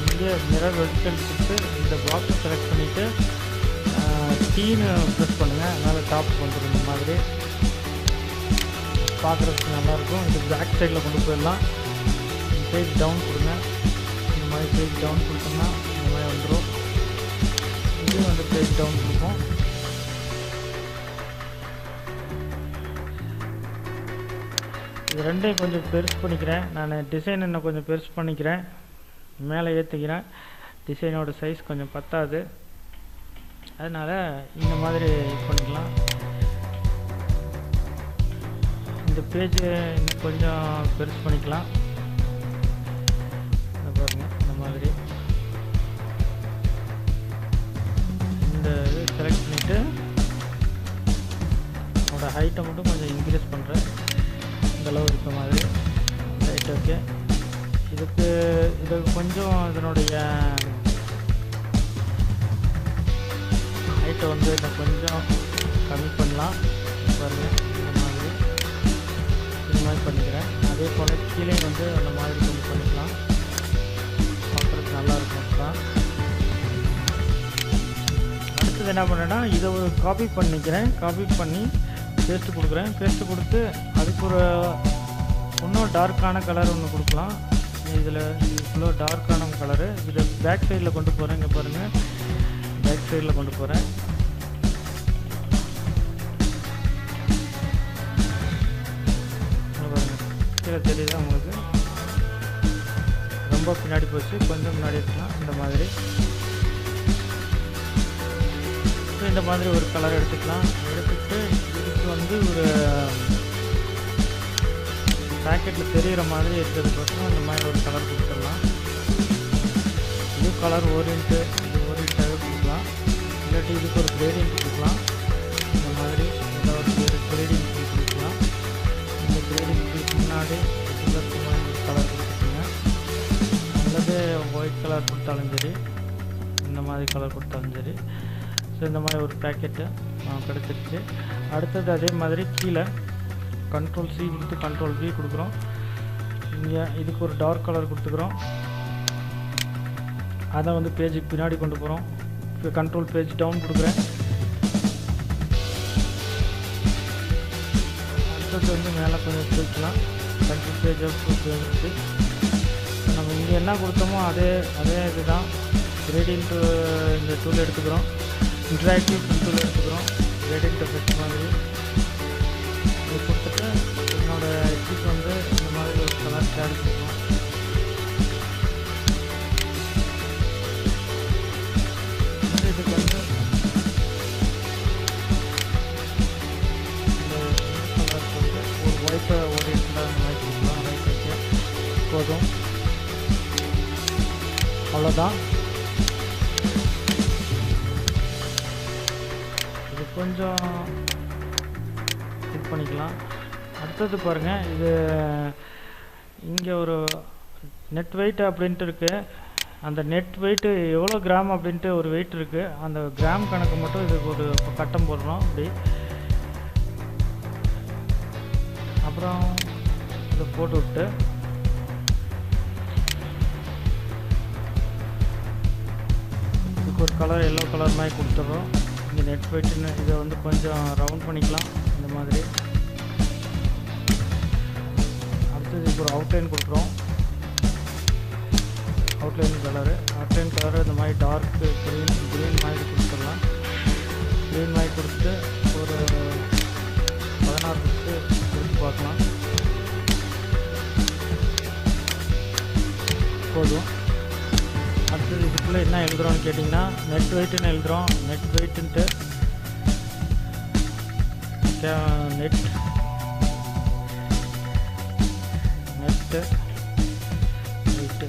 இங்கே மிரர் வெர்டிக்கல் கொடுத்து இந்த பாக்ஸை செலக்ட் பண்ணிவிட்டு டீன்னு ப்ரெஸ் பண்ணுங்கள். அதனால் டாப் வந்துடும். இந்த மாதிரி பார்க்குறதுக்கு நல்லாயிருக்கும். இது பேக் சைடில் கொண்டு போயிடலாம். பேஜ் டவுன் கொடுங்க. இந்த மாதிரி பேஜ் டவுன் கொடுத்தோம்னா இந்த மாதிரி வந்துடும். இது வந்து பேஜ் டவுன் கொடுப்போம். இது ரெண்டையும் கொஞ்சம் பெருசு பண்ணிக்கிறேன். நான் டிசைன் இன்னும் கொஞ்சம் பெருசு பண்ணிக்கிறேன். மேலே ஏற்றிக்கிறேன். டிசைனோட சைஸ் கொஞ்சம் பத்தாது. அதனால் இந்த மாதிரி இது பண்ணிக்கலாம். இந்த பேஜ் இன்னும் கொஞ்சம் பெருசு பண்ணிக்கலாம். பாருங்கள் இந்த மாதிரி இந்த இது செலக்ட் பண்ணிவிட்டு அதோட ஹைட்டை மட்டும் கொஞ்சம் இன்க்ரீஸ் பண்ணுறேன். இந்தளவு இருக்க மாதிரி ரைட். ஓகே, இதுக்கு கொஞ்சம் இதனுடைய ஹைட்டை வந்து இன்னும் கொஞ்சம் கம்மி பண்ணலாம். பாருங்கள் இந்த மாதிரி பண்ணிக்கிறேன். அதே போல் கீழே வந்து அந்த மாதிரி கொஞ்சம் பண்ணிக்கலாம். பார்க்குறதுக்கு நல்லாயிருக்கும் தான். அடுத்தது என்ன பண்ணேன்னா இதை ஒரு காப்பி பண்ணிக்கிறேன். காப்பி பண்ணி பேஸ்ட்டு கொடுக்குறேன். பேஸ்ட்டு கொடுத்து அதுக்கு ஒரு இன்னும் டார்க்கான கலர் ஒன்று கொடுக்கலாம். இதில் இவ்வளோ டார்க்கான கலரு இதை பேக் சைடில் கொண்டு போகிறேன். இங்கே பாருங்கள், பேக் சைடில் கொண்டு போகிறேன். கீழே தெரியுதா உங்களுக்கு? ரொம்ப பின்னாடி போச்சு, கொஞ்சம் முன்னாடி இருக்கலாம். இந்த மாதிரி ஒரு கலர் எடுத்துக்கலாம். எடுத்துக்கிட்டு இதுக்கு வந்து ஒரு பேக்கெட்டில் தெரிகிற மாதிரி இருக்கிறதுக்கோசம் இந்த மாதிரி ஒரு கலர் கொடுத்துடலாம். இது கலர் ஓரியன்ட்டாகவே கொடுக்கலாம். இல்லாட்டி இதுக்கு ஒரு கிரேடியன்ட் கொடுக்கலாம். இந்த மாதிரி ஏதாவது ஒரு கிரேடியன்ட் கொடுக்கலாம். இந்த கிரேடியன்ட்டுக்கு முன்னாடி கலர் கொடுத்துருங்க. அல்லது ஒயிட் கலர் கொடுத்தாலும் சரி, இந்த மாதிரி கலர் கொடுத்தாலும் சரி. ஸோ இந்த மாதிரி ஒரு பேக்கெட்டு கிடச்சிருச்சு. அடுத்தது அதே மாதிரி கீழே கண்ட்ரோல் C கொடுத்து கண்ட்ரோல் V கொடுக்குறோம். இங்கே இதுக்கு ஒரு டார்க் கலர் கொடுத்துக்கிறோம். அதை வந்து பேஜுக்கு பின்னாடி கொண்டு போகிறோம். இப்போ கண்ட்ரோல் பேஜ் டவுன் கொடுக்குறேன். அடுத்தது வந்து மேலே கொஞ்சம் தூக்கலாம். கண்ட்ரோல் பேஜ் வந்துச்சு. நம்ம இங்கே என்ன கொடுத்தோமோ அதே இதுதான். கிரேடியன்ட் இந்த டூல் எடுத்துக்கிறோம். இன்ட்ராக்டிவ் டூல் எடுத்துக்கிறோம். கிரேடியன்ட் எஃபெக்ட் மாதிரி இது கொடுத்துட்டு என்னோடய எக்ஸிக் வந்து இந்த மாதிரி ஒரு கலர் ஷேட் கொடுக்கணும். இதுக்கு வந்து இந்த கலர் வந்து ஒரு ஒயிட்டை ஓரியன்டாக அந்த மாதிரி கொடுக்கலாம். ரைட். ஓகே, போதும், அவ்வளோதான். இது கொஞ்சம் இது பண்ணிக்கலாம். அடுத்தது பாருங்கள், இது இங்கே ஒரு நெட் வெயிட் அப்படின்ட்டு இருக்குது. அந்த நெட் வெயிட்டு எவ்வளோ கிராம் அப்படின்ட்டு ஒரு வெயிட் இருக்குது. அந்த கிராம் கணக்கு மட்டும் இதுக்கு ஒரு கட்டம் போடுறோம். அப்படி அப்புறம் இதை போட்டு விட்டு இதுக்கு ஒரு கலர் எல்லோ கலர் மாதிரி கொடுத்துட்றோம். இங்கே நெட் வெயிட்டுன்னு இதை வந்து கொஞ்சம் ரவுண்ட் பண்ணிக்கலாம் இந்த மாதிரி. அடுத்தது இதுக்கு ஒரு அவுட்லைன் கொடுக்குறோம். அவுட்லைன் கலரு இந்த மாதிரி டார்க் க்ரீன் மாதிரி கொடுத்துடலாம். க்ரீன் மாதிரி கொடுத்து ஒரு 16 கொடுத்து பார்க்கலாம். போதும். அடுத்தது இதுக்குள்ளே என்ன எழுதுகிறோன்னு கேட்டிங்கன்னா நெட் வெயிட்டுன்னு எழுதுகிறோம். நெட் வெயிட்டுன்ட்டு நெட்டு வெயிட்டு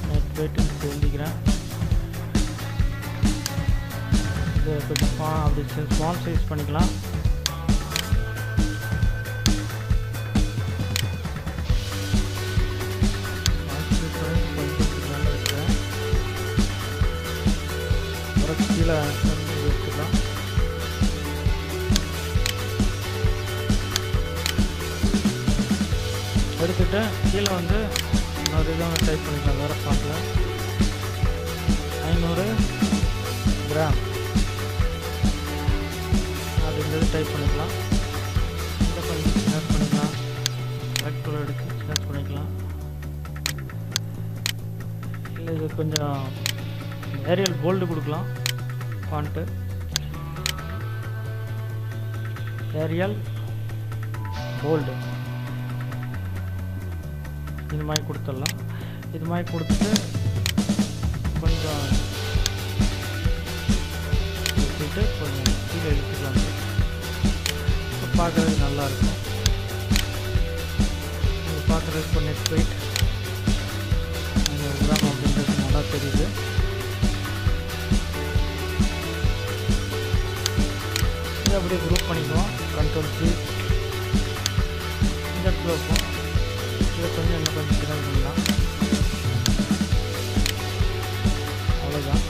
நெட் வெயிட்டுன்னு எழுதிக்கிறேன். இது கொஞ்சம் அப்படி ஸ்மால் சைஸ் பண்ணிக்கலாம். கீழே வச்சுக்கலாம். எடுத்துகிட்டு கீழே வந்து இன்னொரு இதை டைப் பண்ணிக்கலாம். வேறு பாட்டில் 500 கிராம் அப்படின்றது டைப் பண்ணிக்கலாம். இந்த கொஞ்சம் சின்னஸ் பண்ணிக்கலாம். கரெக்டாக எடுத்து சின்னஸ் பண்ணிக்கலாம். இல்லை இது கொஞ்சம் ஏரியல் போல்டு கொடுக்கலாம். ஃபாண்ட்டு ஏரியல் போல்டு இது மாதிரி கொடுத்துடலாம். இது மாதிரி கொடுத்துட்டு கொஞ்சம் வச்சுட்டு கொஞ்சம் கீழே இழுத்துக்கலாம். பார்க்குறதுக்கு நல்லாயிருக்கும். இது பார்க்குறதுக்கு இப்போ நெட் வெயிட் 500 கிராம் அப்படின்றது நல்லா தெரியுது. அப்படியே குரூப் பண்ணிக்குவோம். Ctrl+C இந்த இடத்துல வைப்போம். இதை கொஞ்சம் இன்னும் கொஞ்சம் சின்ன பண்ணலாம். அவ்வளோதான்.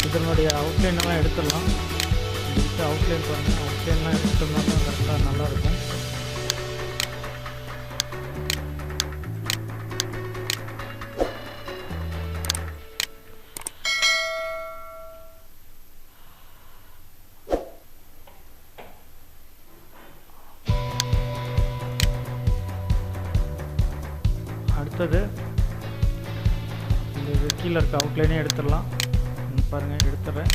இதனுடைய அவுட்லைன்லாம் எடுத்துடலாம். எடுத்து அவுட்லைன் பாருங்கள். அவுட்லைன்லாம் எடுத்தோம்னா தான் கரெக்டாக நல்லாயிருக்கும். அடுத்தது இந்த கீழே இருக்க அவுட்லைனே எடுத்துடலாம். பாருங்கள் எடுத்துடுறேன்.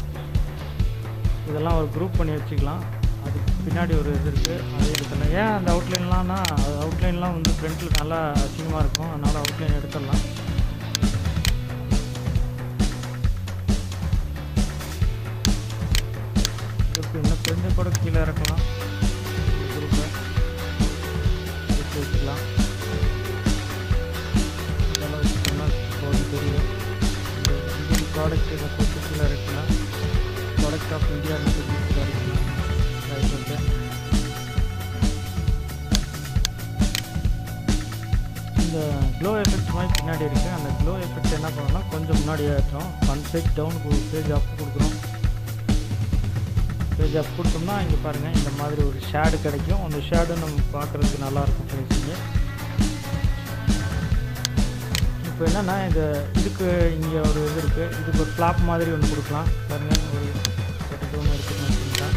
இதெல்லாம் ஒரு குரூப் பண்ணி வச்சுக்கலாம். அதுக்கு பின்னாடி ஒரு இது இருக்குது, அதே எடுத்துடலாம். ஏன் அந்த அவுட்லைன்லாம்னா அவுட்லைன்லாம் வந்து ஃப்ரண்ட்டில் நல்லா அசிங்கமாக இருக்கும். அதனால் அவுட்லைன் எடுத்துடலாம். இன்னும் கொஞ்சம் கூட கீழே இறக்கலாம். குரூப்பை எடுத்து வச்சுக்கலாம். தெரியும் இந்தியன் ப்ராடக்ட் இதை போட்டு கீழே இருக்கலாம். ப்ராடக்ட் ஆஃப் இந்தியா கீழே இருக்கலாம். இந்த க்ளோ எஃபெக்ட் மாதிரி பின்னாடி இருக்குது. அந்த க்ளோ எஃபெக்ட் என்ன பண்ணோம்னா கொஞ்சம் முன்னாடி ஏற்றோம். 1 பேஜ் டவுன் பேஜ் அப் கொடுக்குறோம். பேஜ் அப் கொடுத்தோம்னா இங்கே பாருங்கள் இந்த மாதிரி ஒரு ஷேடு கிடைக்கும். அந்த ஷேடு நம்ம பார்க்குறதுக்கு நல்லாயிருக்கும் ஃபினிஷிங்கு. இப்போ என்னென்னா இதுக்கு இங்கே ஒரு இது இருக்குது. இதுக்கு ஒரு ஃப்ளாப் மாதிரி ஒன்று கொடுக்கலாம். பாருங்கள் ஒரு 42 எடுத்துக்கணும் வச்சுக்கிட்டா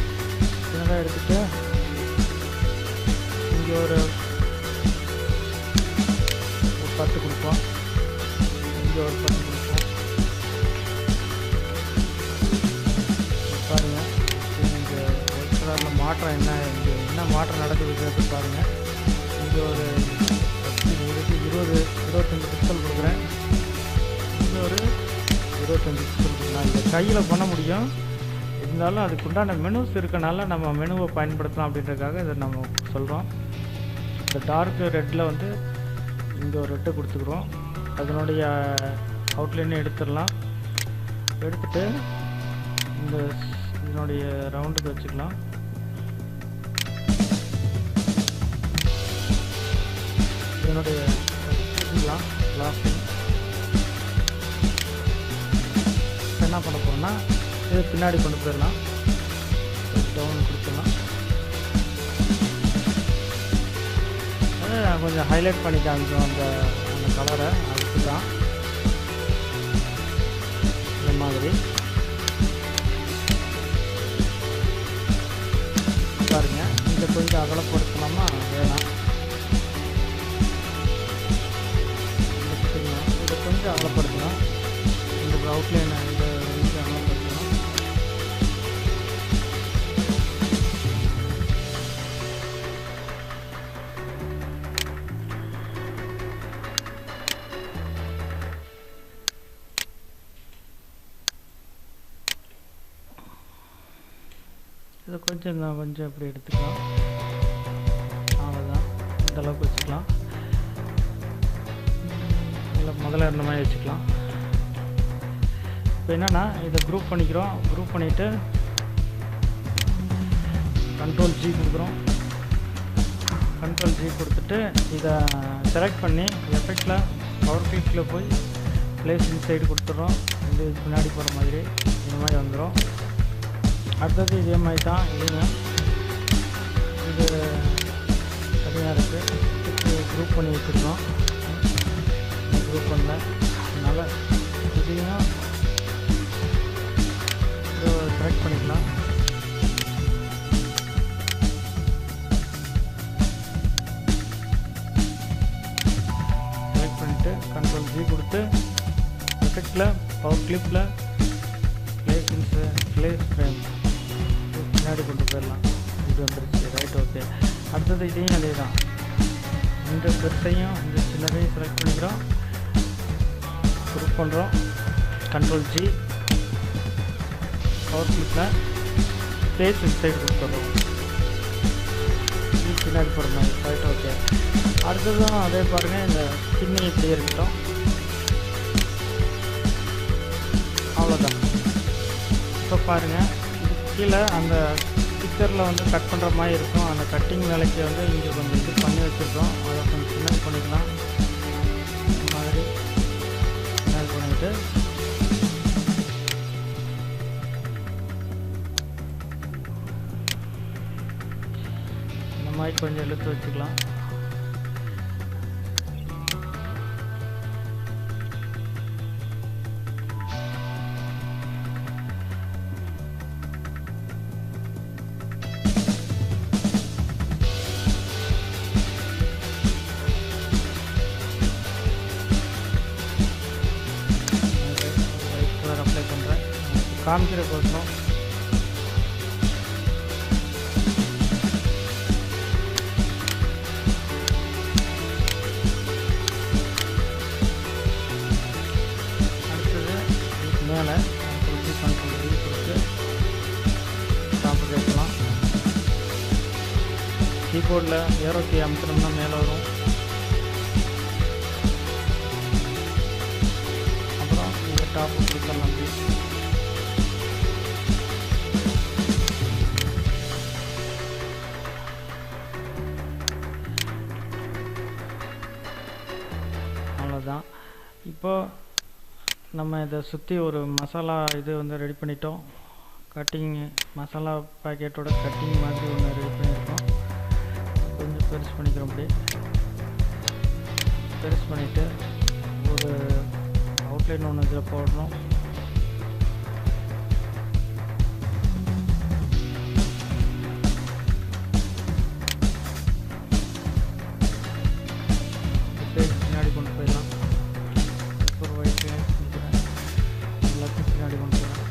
சின்னதாக எடுத்துகிட்டு இங்கே ஒரு 10 கொடுப்போம். இங்கே ஒரு 10 கொடுப்போம். பாருங்கள் இங்கே ஒயிட் கலரில் மாற்றம் என்ன மாற்றம் நடக்குதுங்கிறது பாருங்கள். இங்கே ஒரு 25 பிக்சல் கொடுக்குறேன். இங்கே ஒரு 25 பிக்சல் கொடுக்கலாம். இதை கையில் பண்ண முடியும். இருந்தாலும் அதுக்குண்டான மெனுஸ் இருக்கனால நம்ம மெனுவை பயன்படுத்தலாம் அப்படின்றதுக்காக இதை நம்ம சொல்கிறோம். இந்த டார்க் ரெட்டில் வந்து இங்கே ஒரு ரெட்டு கொடுத்துக்குறோம். அதனுடைய அவுட்லைனே எடுத்துடலாம். எடுத்துகிட்டு இதனுடைய ரவுண்டுக்கு வச்சுக்கலாம். இதனுடைய லாஸ்ட் என்ன பண்ண போகிறோம்னா இது பின்னாடி கொண்டு போயிடலாம். டவுன் கொடுத்துடலாம். கொஞ்சம் ஹைலைட் பண்ணி காமிக்கும் அந்த அந்த கலரை. அதுக்கு தான் இந்த மாதிரி பாருங்கள். இதை கொஞ்சம் அகலப்படுத்தலாமா? வேணாம், இதை கொஞ்சம் அகலப்படுத்தலாம். இந்த அவுட்லைனை இதை கொஞ்சம் அகலப்படுத்தலாம். இதை கொஞ்சம் இப்படி எடுத்துக்கலாம். அவ்வளோதான், இந்தளவுக்கு வச்சுக்கலாம். இல்லை முதல்ல இருந்த மாதிரி வச்சுக்கலாம். இப்போ என்னென்னா இதை குரூப் பண்ணிக்கிறோம். குரூப் பண்ணிவிட்டு Ctrl G கொடுக்குறோம். Ctrl G கொடுத்துட்டு இதை செலக்ட் பண்ணி எஃபெக்டில் பவர் கிளிக்கில் போய் ப்ளேஸ் இன்சைடு கொடுத்துட்றோம். இது பின்னாடி போகிற மாதிரி இந்த மாதிரி வந்துடும். அடுத்தது இதே மாதிரி தான். இதுங்க இது தனியாக இருக்குது. குரூப் பண்ணி வச்சுருக்கோம். குரூப் பண்ணல, அதனால் இதையும் செலக்ட் பண்ணிக்கலாம். செலக்ட் பண்ணிவிட்டு Ctrl G கொடுத்து எஃபெக்டில் பவர் கிளிப்பில் ப்ளேஸ் ஃப்ரேம் பின்னாடி கொண்டு போயிடலாம். இது வந்துருச்சு. Right, okay. அடுத்தது இதையும் அதே தான். இந்த பெருசையும் இந்த சின்னதையும் செலக்ட் பண்ணிக்கிறோம். குரூப் பண்ணுறோம். Ctrl G பவர் கிளிப்பில் ப்ளேஸ் இன்சைடு கொடுத்துட்றோம். இது பின்னாடி போகிற மாதிரி. Right, okay. அடுத்ததும் அதே பாருங்கள். இந்த சின்ன இப்படியே இருக்கட்டும். அவ்வளோதான். இப்போ பாருங்கள், இது கீழே அந்த ஸ்டிக்கரில் வந்து கட் பண்ணுற மாதிரி இருக்கும். அந்த கட்டிங் வேலைக்கு வந்து இங்கே கொஞ்சம் இது பண்ணி வச்சுருக்கோம். அதை கொஞ்சம் சின்னது பண்ணிக்கலாம். இந்த மாதிரி சின்னது பண்ணிவிட்டு இந்த மாதிரி கொஞ்சம் இழுத்து வச்சுக்கலாம். காமிக்கிற கோசம் அடுத்தது இதுக்கு மேலே கொடுத்து சாப்பிட்டு வைக்கலாம். கீபோர்டில் ஏரோ கீ அமுத்தினோம்னா மேலே வரும். அப்புறம் இந்த டாப்பு கொடுத்துடலாம். அவ்வளோதான். இப்போ நம்ம இதை சுற்றி ஒரு மசாலா இது வந்து ரெடி பண்ணிட்டோம். கட்டிங் மசாலா பாக்கெட்டோட கட்டிங் மாதிரி ஒன்று ரெடி பண்ணியிருக்கோம். கொஞ்சம் பெருசு பண்ணிக்கிறோம். அப்படி பெருசு பண்ணிவிட்டு ஒரு அவுட்லைன் ஒன்று இதில் போடணும். பின்னாடி கொண்டு போயிடலாம். ஒரு ஒயிட் எல்லாத்தையும் பின்னாடி கொண்டு போயிடலாம்.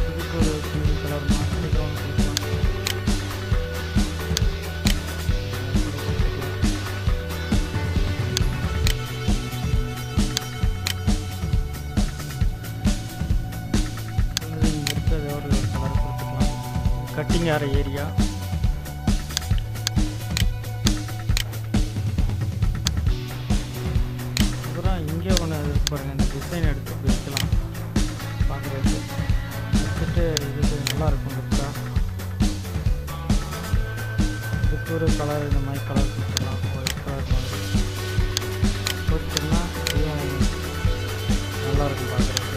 இதுக்கு ஒரு சிங்கிள் கலர் மாதிரி கொடுக்கலாம். இங்கே இருக்கிறத ஒரு கலர் கொடுத்துக்கலாம். கட்டிங் ஆகிற ஏரியா. அப்புறம் இங்கே ஒன்று பாருங்கள். இந்த டிசைன் எடுத்து அப்படி வைக்கலாம். பார்க்குறதுக்கு வச்சுட்டு இது நல்லாயிருக்கும். லுக்காக இதுக்கு ஒரு கலர் இந்த மாதிரி கலர் கொடுத்துக்கலாம். ஒயிட் கலர் மாதிரி கொடுத்தோம்னா இதுவும் நல்லாயிருக்கும் பார்க்குறதுக்கு.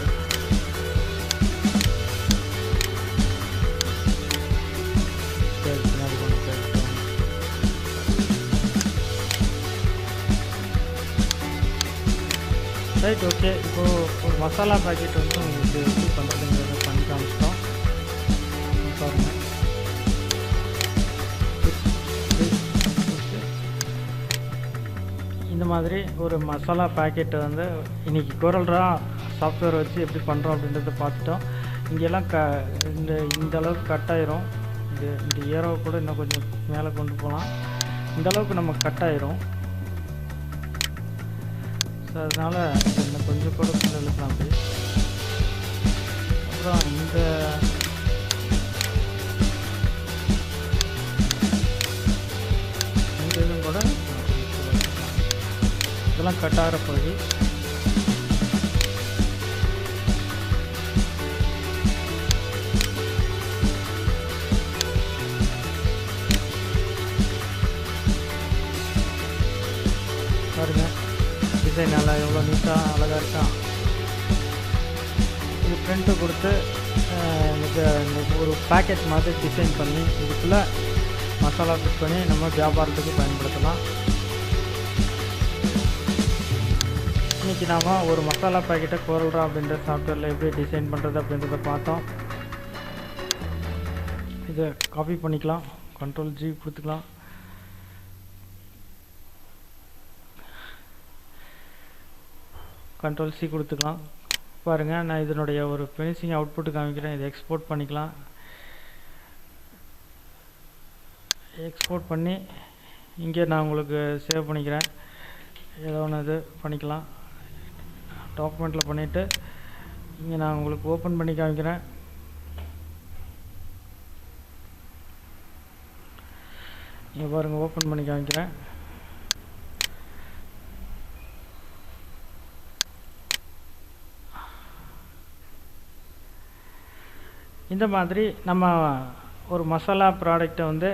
Right, okay. இப்போது ஒரு மசாலா பாக்கெட் வந்து உங்களுக்கு எப்படி பண்ணுறதுங்கிறத பண்ணி காமிச்சிட்டோம். பாருங்கள், இந்த மாதிரி ஒரு மசாலா பாக்கெட்டை வந்து இன்றைக்கி கோரல்ரா சாஃப்ட்வேர் வச்சு எப்படி பண்ணுறோம் அப்படின்றத பார்த்துட்டோம். இங்கெல்லாம் இந்த அளவுக்கு கட் ஆயிரும். இந்த ஏரோவை கூட இன்னும் கொஞ்சம் மேலே கொண்டு போகலாம். இந்த அளவுக்கு நம்ம கட் ஆயிரும். ஸோ அதனால் இன்னும் கொஞ்சம் கூட இழுக்கலாம் அப்படி. அப்புறம் இந்த இதுவும் கூட இதெல்லாம் கட் ஆகிற பகுதி. பாருங்க, டிசைன் நல்லா எவ்வளோ நீட்டாக அழகாக இருக்கா. இது பிரிண்ட்டு கொடுத்து ஒரு பேக்கெட் மாதிரி டிசைன் பண்ணி இதுக்குள்ளே மசாலா ஃபிட் பண்ணி நம்ம வியாபாரத்துக்கு பயன்படுத்தலாம். இன்றைக்கி நாம் ஒரு மசாலா பேக்கெட்டை கோரல்ரா அப்படின்ற சாஃப்ட்வேரில் எப்படி டிசைன் பண்ணுறது அப்படின்றத பார்த்தோம். இதை காப்பி பண்ணிக்கலாம், Ctrl+G கொடுத்துக்கலாம். Ctrl+C கொடுத்துக்கலாம். பாருங்கள், நான் இதனுடைய ஒரு ஃபினிஷிங் அவுட்புட்டு காமிக்கிறேன். இதை எக்ஸ்போர்ட் பண்ணிக்கலாம். எக்ஸ்போர்ட் பண்ணி இங்கே நான் உங்களுக்கு சேவ் பண்ணிக்கிறேன். ஏதோ ஒன்று இது பண்ணிக்கலாம். டாக்குமெண்ட்டில் பண்ணிவிட்டு இங்கே நான் உங்களுக்கு ஓப்பன் பண்ணி காமிக்கிறேன். இங்கே பாருங்கள், ஓப்பன் பண்ணி காமிக்கிறேன். இந்த மாதிரி நம்ம ஒரு மசாலா ப்ராடக்டை வந்து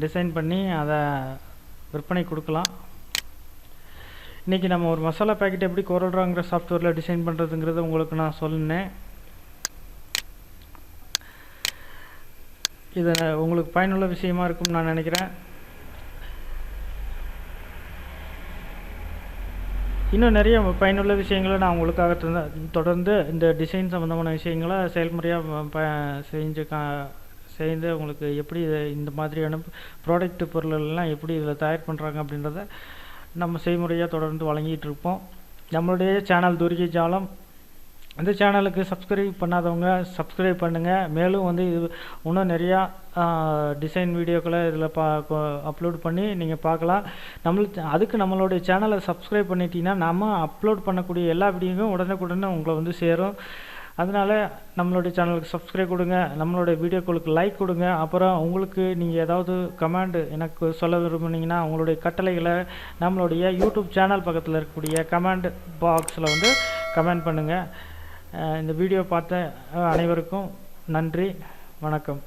டிசைன் பண்ணி அதை விற்பனை கொடுக்கலாம். இன்றைக்கி நம்ம ஒரு மசாலா பேக்கெட் எப்படி கோரல்ராங்கிற சாஃப்ட்வேரில் டிசைன் பண்ணுறதுங்கிறத உங்களுக்கு நான் சொன்னேன். இது உங்களுக்கு பயனுள்ள விஷயமா இருக்கும்னு நான் நினைக்கிறேன். இன்னும் நிறைய பயனுள்ள விஷயங்களை நான் உங்களுக்காக தொடர்ந்து இந்த டிசைன் சம்மந்தமான விஷயங்களை செயல்முறையாக செய்து உங்களுக்கு எப்படி இந்த மாதிரியான ப்ராடக்ட் பொருளெல்லாம் எப்படி இதில் தயார் பண்ணுறாங்க அப்படின்றத நம்ம செய்முறையாக தொடர்ந்து வழங்கிட்டு இருப்போம். நம்மளுடைய சேனல் தூரிகை ஜாலம். இந்த சேனலுக்கு சப்ஸ்கிரைப் பண்ணாதவங்க சப்ஸ்கிரைப் பண்ணுங்கள். மேலும் வந்து இது இன்னும் நிறையா டிசைன் வீடியோக்களை இதில் அப்லோட் பண்ணி நீங்கள் பார்க்கலாம். அதுக்கு நம்மளுடைய சேனலை சப்ஸ்கிரைப் பண்ணிட்டீங்கன்னா நம்ம அப்லோட் பண்ணக்கூடிய எல்லா வீடியோவும் உடனுக்குடனே உங்களை வந்து சேரும். அதனால் நம்மளுடைய சேனலுக்கு சப்ஸ்கிரைப் கொடுங்க, நம்மளுடைய வீடியோக்களுக்கு லைக் கொடுங்க. அப்புறம் உங்களுக்கு நீங்கள் ஏதாவது கமெண்ட் எனக்கு சொல்ல விரும்புனீங்கன்னா உங்களுடைய கட்டளைகளை நம்மளுடைய யூடியூப் சேனல் பக்கத்தில் இருக்கக்கூடிய கமெண்ட் பாக்ஸில் வந்து கமெண்ட் பண்ணுங்கள். இந்த வீடியோ பார்த்த அனைவருக்கும் நன்றி, வணக்கம்.